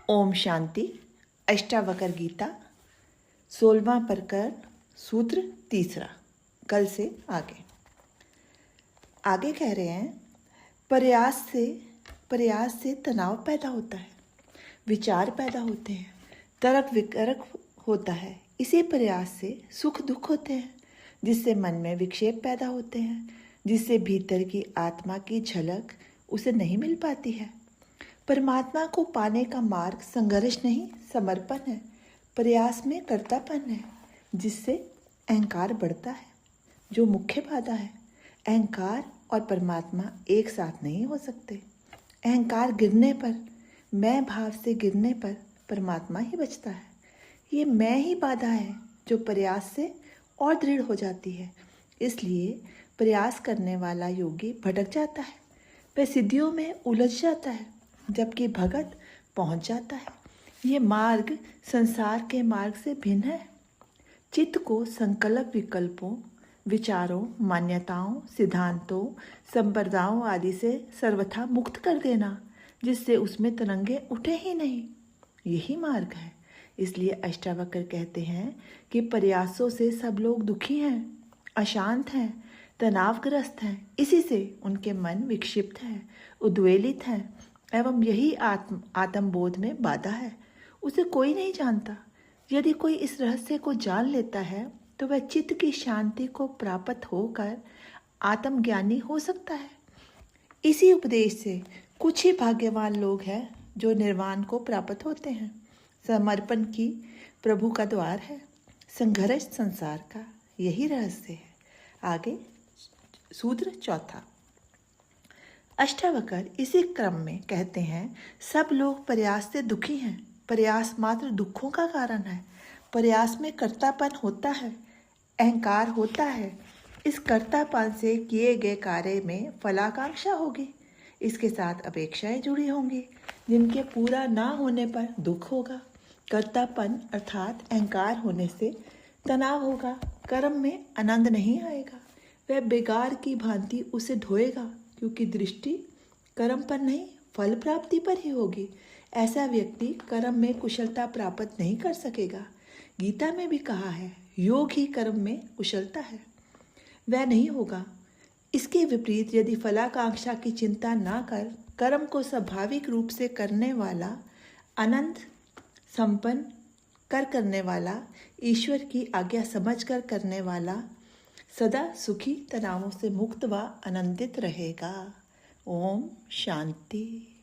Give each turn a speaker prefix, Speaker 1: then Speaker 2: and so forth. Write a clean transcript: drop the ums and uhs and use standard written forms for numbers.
Speaker 1: ओम शांति। अष्टावक्र गीता 16वां प्रकरण सूत्र 3। कल से आगे कह रहे हैं, प्रयास से तनाव पैदा होता है, विचार पैदा होते हैं, तर्क वितर्क होता है। इसी प्रयास से सुख दुख होते हैं, जिससे मन में विक्षेप पैदा होते हैं, जिससे भीतर की आत्मा की झलक उसे नहीं मिल पाती है। परमात्मा को पाने का मार्ग संघर्ष नहीं, समर्पण है। प्रयास में कर्तापन है, जिससे अहंकार बढ़ता है, जो मुख्य बाधा है। अहंकार और परमात्मा एक साथ नहीं हो सकते। अहंकार गिरने पर, मैं भाव से गिरने पर परमात्मा ही बचता है। ये मैं ही बाधा है जो प्रयास से और दृढ़ हो जाती है। इसलिए प्रयास करने वाला योगी भटक जाता है, वह सिद्धियों में उलझ जाता है, जबकि भगत पहुंच जाता है। ये मार्ग संसार के मार्ग से भिन्न है। चित्त को संकल्प विकल्पों, विचारों, मान्यताओं, सिद्धांतों, संप्रदायों आदि से सर्वथा मुक्त कर देना, जिससे उसमें तरंगे उठे ही नहीं, यही मार्ग है। इसलिए अष्टावक्र कहते हैं कि प्रयासों से सब लोग दुखी हैं, अशांत हैं, तनावग्रस्त हैं। इसी से उनके मन विक्षिप्त हैं, उद्वेलित हैं, एवं यही आत्मबोध में बाधा है। उसे कोई नहीं जानता। यदि कोई इस रहस्य को जान लेता है तो वह चित्त की शांति को प्राप्त होकर आत्मज्ञानी हो सकता है। इसी उपदेश से कुछ ही भाग्यवान लोग हैं जो निर्वाण को प्राप्त होते हैं। समर्पण की प्रभु का द्वार है, संघर्ष संसार का यही रहस्य है। आगे सूत्र 4। अष्टावक्र इसी क्रम में कहते हैं, सब लोग प्रयास से दुखी हैं। प्रयास मात्र दुखों का कारण है। प्रयास में कर्तापन होता है, अहंकार होता है। इस कर्तापन से किए गए कार्य में फलाकांक्षा होगी, इसके साथ अपेक्षाएं जुड़ी होंगी, जिनके पूरा ना होने पर दुख होगा। कर्तापन अर्थात अहंकार होने से तनाव होगा, कर्म में आनंद नहीं आएगा, वह बेगार की भांति उसे ढोएगा, क्योंकि दृष्टि कर्म पर नहीं, फल प्राप्ति पर ही होगी। ऐसा व्यक्ति कर्म में कुशलता प्राप्त नहीं कर सकेगा। गीता में भी कहा है, योग ही कर्म में कुशलता है, वह नहीं होगा। इसके विपरीत यदि फलाकांक्षा की चिंता ना कर कर्म को स्वाभाविक रूप से करने वाला, आनंद संपन्न करने वाला, ईश्वर की आज्ञा समझकर करने वाला सदा सुखी, तनावों से मुक्त व आनंदित रहेगा। ओम शांति।